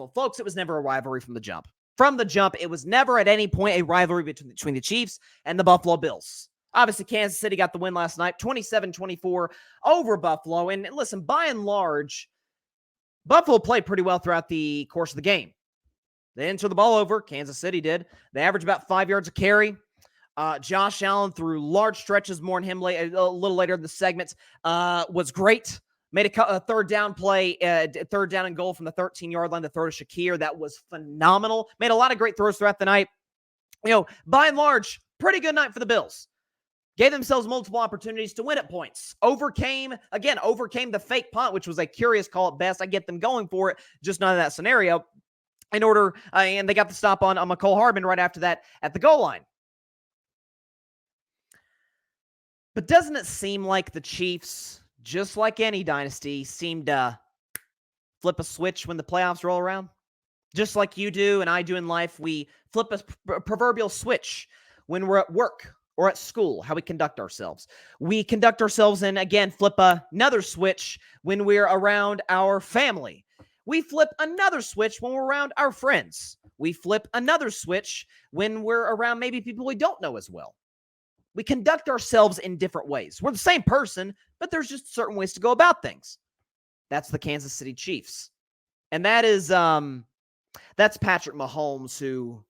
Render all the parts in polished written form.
Buffalo. Folks, it was never a rivalry from the jump. From the jump, it was never at any point a rivalry between the Chiefs and the Buffalo Bills. Obviously, Kansas City got the win last night, 27-24 over Buffalo. And listen, by and large, Buffalo played pretty well throughout the course of the game. They didn't turn the ball over. Kansas City did. They averaged about 5 yards a carry. Josh Allen, through large stretches, more on him a little later in the segment, was great. Made a third down play, third down and goal from the 13-yard line to throw to Shakir. That was phenomenal. Made a lot of great throws throughout the night. By and large, pretty good night for the Bills. Gave themselves multiple opportunities to win at points. Overcame the fake punt, which was a curious call at best. I get them going for it, just not in that scenario. And they got the stop on McCole Hardman right after that at the goal line. But doesn't it seem like the Chiefs, just like any dynasty, seem to flip a switch when the playoffs roll around? Just like you do and I do in life, we flip a proverbial switch when we're at work or at school, how we conduct ourselves. We conduct ourselves and, again, flip another switch when we're around our family. We flip another switch when we're around our friends. We flip another switch when we're around maybe people we don't know as well. We conduct ourselves in different ways. We're the same person, but there's just certain ways to go about things. That's the Kansas City Chiefs. And that's Patrick Mahomes, who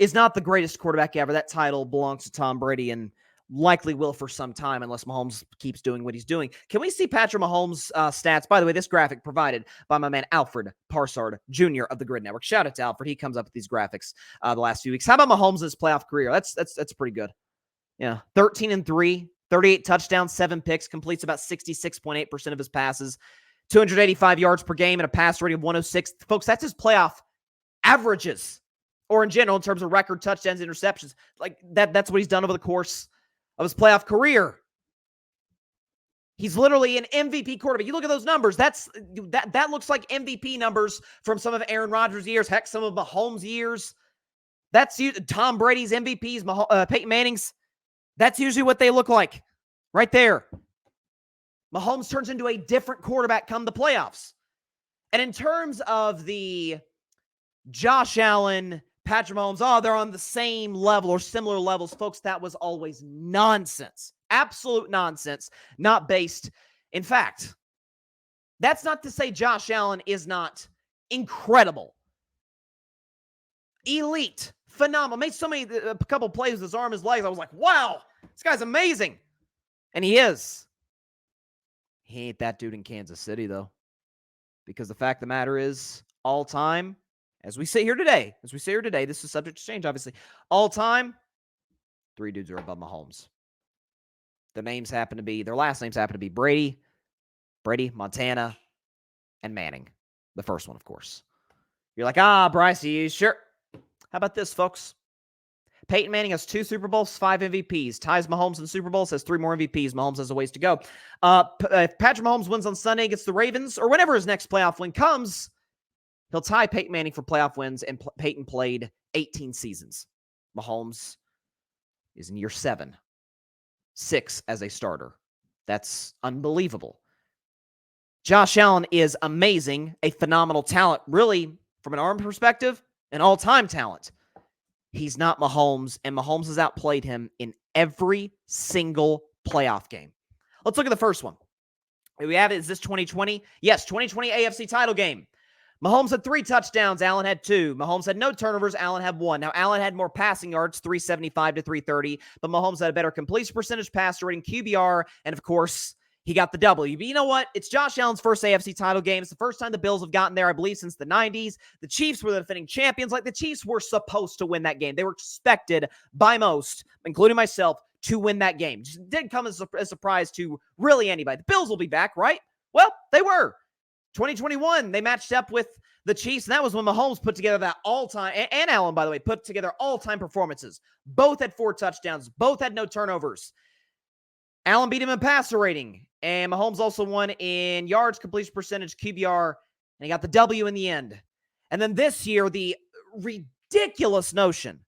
is not the greatest quarterback ever. That title belongs to Tom Brady and likely will for some time unless Mahomes keeps doing what he's doing. Can we see Patrick Mahomes' stats? By the way, this graphic provided by my man Alfred Parsard Jr. of the Grid Network. Shout out to Alfred. He comes up with these graphics the last few weeks. How about Mahomes' playoff career? That's pretty good. Yeah, 13-3, 38 touchdowns, 7 picks, completes about 66.8% of his passes, 285 yards per game, and a pass rating of 106. Folks, that's his playoff averages, or in general, in terms of record touchdowns, interceptions. Like that's what he's done over the course of his playoff career. He's literally an MVP quarterback. You look at those numbers. That looks like MVP numbers from some of Aaron Rodgers' years, heck, some of Mahomes' years. That's Tom Brady's MVPs, Peyton Manning's. That's usually what they look like right there. Mahomes turns into a different quarterback come the playoffs. And in terms of the Josh Allen, Patrick Mahomes, they're on the same level or similar levels, folks, that was always nonsense. Absolute nonsense, not based. In fact, that's not to say Josh Allen is not incredible, elite, phenomenal. Made a couple plays with his arm, his legs. I was like, wow, this guy's amazing. And he is. He ain't that dude in Kansas City, though. Because the fact of the matter is, all time, as we sit here today, this is subject to change, obviously. All time, 3 dudes are above Mahomes. Their last names happen to be Brady, Montana, and Manning. The first one, of course. You're like, Bryce, are you sure? How about this, folks? Peyton Manning has 2 Super Bowls, 5 MVPs. Ties Mahomes in Super Bowls, has 3 more MVPs. Mahomes has a ways to go. If Patrick Mahomes wins on Sunday against the Ravens, or whenever his next playoff win comes, he'll tie Peyton Manning for playoff wins, and Peyton played 18 seasons. Mahomes is in year 7. 6 as a starter. That's unbelievable. Josh Allen is amazing, a phenomenal talent, really, from an arm perspective, an all-time talent. He's not Mahomes, and Mahomes has outplayed him in every single playoff game. Let's look at the first one. We have it. Is this 2020? Yes, 2020 AFC title game. Mahomes had 3 touchdowns. Allen had 2. Mahomes had no turnovers. Allen had 1. Now, Allen had more passing yards, 375 to 330, but Mahomes had a better completion percentage, passer rating, QBR, and, of course, he got the W. But you know what? It's Josh Allen's first AFC title game. It's the first time the Bills have gotten there, I believe, since the 90s. The Chiefs were the defending champions. Like, the Chiefs were supposed to win that game. They were expected by most, including myself, to win that game. Just didn't come as a surprise to really anybody. The Bills will be back, right? Well, they were. 2021, they matched up with the Chiefs, and that was when Mahomes put together that all-time, and Allen, by the way, put together all-time performances. Both had 4 touchdowns. Both had no turnovers. Allen beat him in passer rating, and Mahomes also won in yards, completion percentage, QBR, and he got the W in the end. And then this year, the ridiculous notion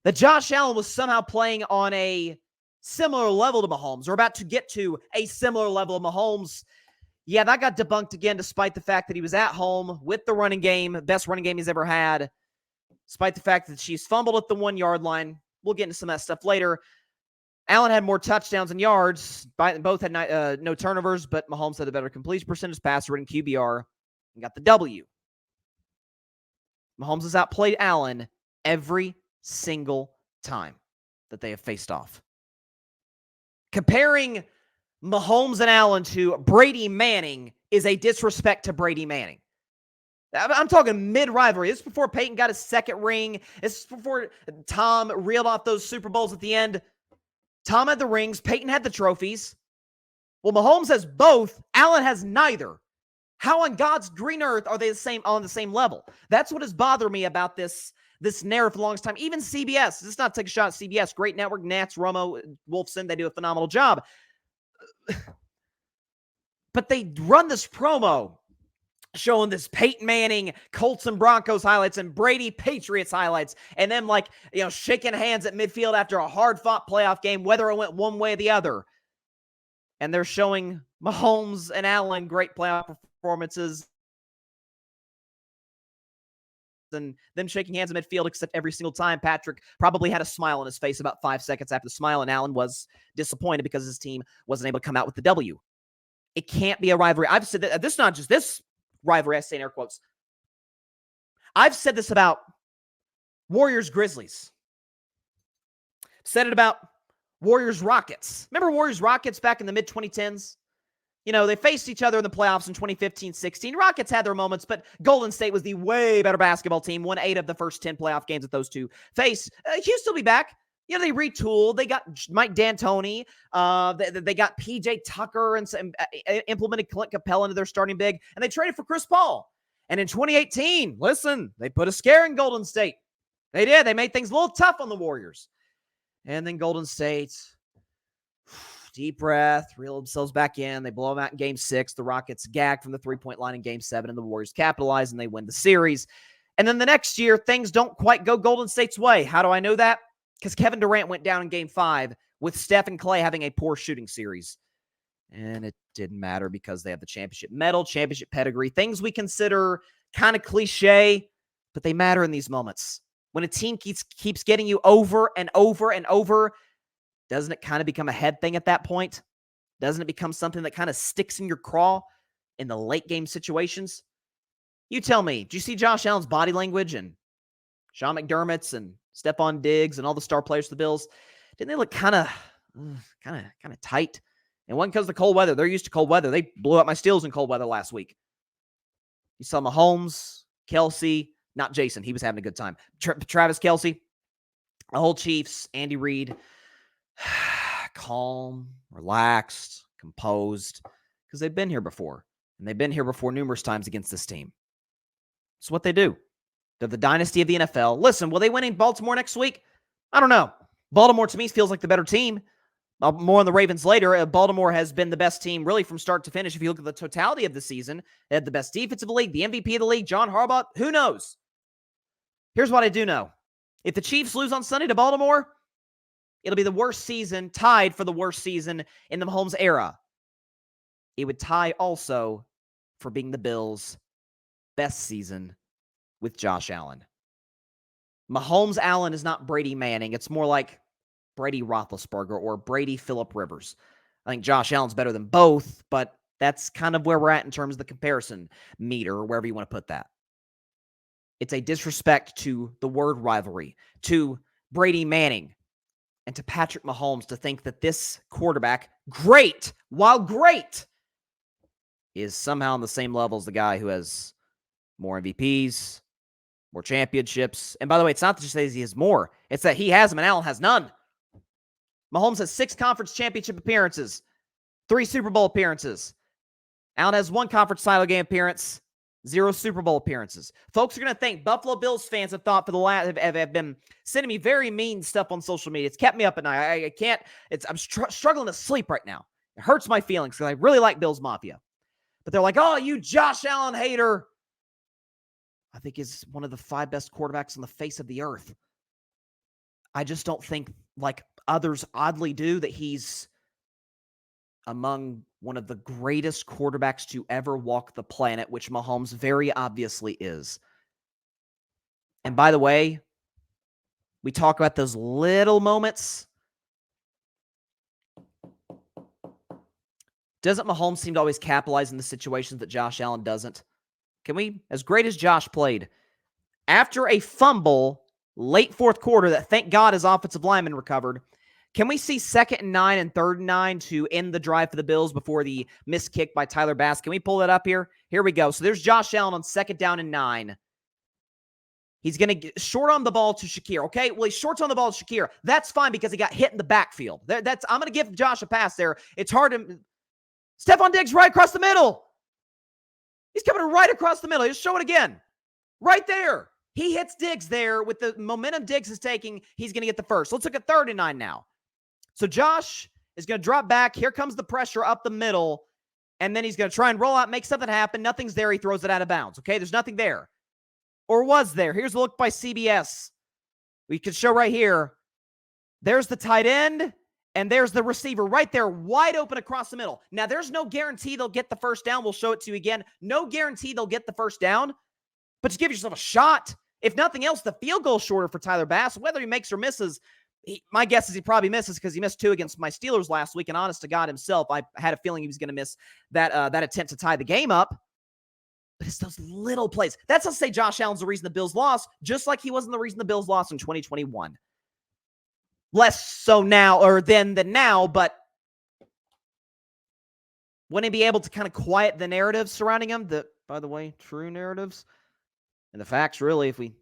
that Josh Allen was somehow playing on a similar level to Mahomes, or about to get to a similar level of Mahomes. Yeah, that got debunked again, despite the fact that he was at home with the running game, best running game he's ever had, despite the fact that she's fumbled at the 1-yard line. We'll get into some of that stuff later. Allen had more touchdowns and yards. Both had no turnovers, but Mahomes had a better completion percentage, passer rating, QBR, and got the W. Mahomes has outplayed Allen every single time that they have faced off. Comparing Mahomes and Allen to Brady Manning is a disrespect to Brady Manning. I'm talking mid-rivalry. This is before Peyton got his second ring. This is before Tom reeled off those Super Bowls at the end. Tom had the rings. Peyton had the trophies. Well, Mahomes has both. Allen has neither. How on God's green earth are they on the same level? That's what has bothered me about this narrative for the longest time. Even CBS. Let's not take a shot at CBS. Great network. Nats, Romo, Wolfson. They do a phenomenal job. But they run this promo showing this Peyton Manning, Colts and Broncos highlights and Brady Patriots highlights, and them shaking hands at midfield after a hard-fought playoff game, whether it went one way or the other. And they're showing Mahomes and Allen great playoff performances and them shaking hands in midfield, except every single time Patrick probably had a smile on his face about 5 seconds after the smile, and Allen was disappointed because his team wasn't able to come out with the W. It can't be a rivalry. I've said that this is not just this rivalry, I say in air quotes. I've said this about Warriors-Grizzlies. Said it about Warriors-Rockets. Remember Warriors-Rockets back in the mid-2010s? They faced each other in the playoffs in 2015-16. Rockets had their moments, but Golden State was the way better basketball team. Won 8 of the first 10 playoff games that those two faced. Houston will be back. They retooled. They got Mike D'Antoni. They got P.J. Tucker and implemented Clint Capella into their starting big, and they traded for Chris Paul. And in 2018, listen, they put a scare in Golden State. They did. They made things a little tough on the Warriors. And then Golden State, deep breath, reel themselves back in. They blow them out in Game 6. The Rockets gag from the three-point line in Game 7, and the Warriors capitalize, and they win the series. And then the next year, things don't quite go Golden State's way. How do I know that? Because Kevin Durant went down in Game 5 with Steph and Clay having a poor shooting series. And it didn't matter because they have the championship medal, championship pedigree, things we consider kind of cliche, but they matter in these moments. When a team keeps getting you over and over and over, doesn't it kind of become a head thing at that point? Doesn't it become something that kind of sticks in your craw in the late game situations? You tell me, do you see Josh Allen's body language and Sean McDermott's and Stephon Diggs and all the star players for the Bills? Didn't they look kind of tight? And one because of the cold weather. They're used to cold weather. They blew up my Steelers in cold weather last week. You saw Mahomes, Kelsey, not Jason. He was having a good time. Travis Kelsey, the whole Chiefs, Andy Reid, calm, relaxed, composed, because they've been here before. And they've been here before numerous times against this team. It's what they do. They're the dynasty of the NFL. Listen, will they win in Baltimore next week? I don't know. Baltimore, to me, feels like the better team. More on the Ravens later. Baltimore has been the best team really from start to finish. If you look at the totality of the season, they had the best defense of the league, the MVP of the league, John Harbaugh. Who knows? Here's what I do know. If the Chiefs lose on Sunday to Baltimore, it'll be the worst season, tied for the worst season in the Mahomes era. It would tie also for being the Bills' best season with Josh Allen. Mahomes Allen is not Brady Manning. It's more like Brady Roethlisberger or Brady Phillip Rivers. I think Josh Allen's better than both, but that's kind of where we're at in terms of the comparison meter, or wherever you want to put that. It's a disrespect to the word rivalry, to Brady Manning, and to Patrick Mahomes to think that this quarterback, great, is somehow on the same level as the guy who has more MVPs, more championships. And by the way, it's not just that he has more. It's that he has them and Allen has none. Mahomes has 6 conference championship appearances, 3 Super Bowl appearances. Allen has 1 conference title game appearance, 0 Super Bowl appearances. Folks are going to think Buffalo Bills fans have thought for the last have been sending me very mean stuff on social media. It's kept me up at night. I can't. I'm struggling to sleep right now. It hurts my feelings because I really like Bills Mafia. But they're like, oh, you Josh Allen hater. I think he's one of the 5 best quarterbacks on the face of the earth. I just don't think, like others oddly do, that he's among one of the greatest quarterbacks to ever walk the planet, which Mahomes very obviously is. And by the way, we talk about those little moments. Doesn't Mahomes seem to always capitalize in the situations that Josh Allen doesn't? Can we, as great as Josh played, after a fumble late fourth quarter that thank God his offensive lineman recovered, can we see 2nd and 9 and 3rd and 9 to end the drive for the Bills before the missed kick by Tyler Bass? Can we pull that up here? Here we go. So there's Josh Allen on 2nd down and 9. He's going to get short on the ball to Shakir. Okay, well, he's short on the ball to Shakir. That's fine because he got hit in the backfield. I'm going to give Josh a pass there. It's hard to... Stephon Diggs right across the middle. He's coming right across the middle. Just show it again. Right there. He hits Diggs there with the momentum Diggs is taking. He's going to get the first. Let's look at 3rd and 9 now. So Josh is going to drop back. Here comes the pressure up the middle. And then he's going to try and roll out, make something happen. Nothing's there. He throws it out of bounds. Okay, there's nothing there. Or was there? Here's a look by CBS. We could show right here. There's the tight end. And there's the receiver right there, wide open across the middle. Now, there's no guarantee they'll get the first down. We'll show it to you again. No guarantee they'll get the first down. But you give yourself a shot. If nothing else, the field goal shorter for Tyler Bass. Whether he makes or misses, my guess is he probably misses because he missed 2 against my Steelers last week. And honest to God himself, I had a feeling he was going to miss that attempt to tie the game up. But it's those little plays. That's not to say Josh Allen's the reason the Bills lost, just like he wasn't the reason the Bills lost in 2021. Less so now or then than now, but wouldn't he be able to kind of quiet the narratives surrounding him? The, by the way, true narratives and the facts, really, if we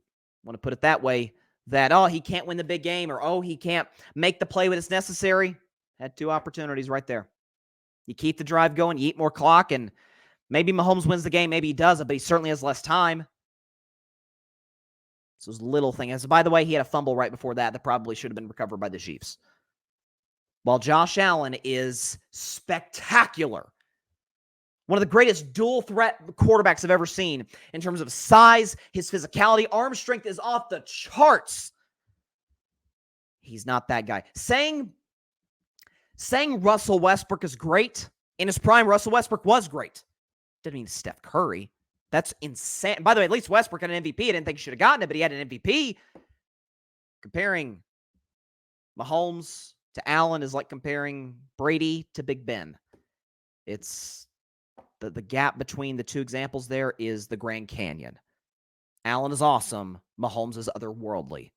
want to put it that way, that, oh, he can't win the big game or, oh, he can't make the play when it's necessary. Had 2 opportunities right there. You keep the drive going, you eat more clock, and maybe Mahomes wins the game. Maybe he doesn't, but he certainly has less time. So those little things. By the way, he had a fumble right before that probably should have been recovered by the Chiefs. While Josh Allen is spectacular. One of the greatest dual threat quarterbacks I've ever seen in terms of size, his physicality, arm strength is off the charts. He's not that guy. Saying Russell Westbrook is great, in his prime, Russell Westbrook was great. Didn't mean Steph Curry. That's insane. By the way, at least Westbrook had an MVP. I didn't think he should have gotten it, but he had an MVP. Comparing Mahomes to Allen is like comparing Brady to Big Ben. It's the gap between the 2 examples there is the Grand Canyon. Allen is awesome. Mahomes is otherworldly.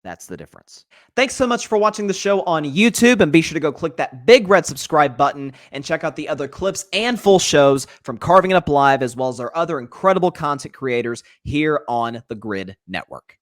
That's the difference. Thanks so much for watching the show on YouTube, and be sure to go click that big red subscribe button and check out the other clips and full shows from Carving It Up Live, as well as our other incredible content creators here on the Grid Network.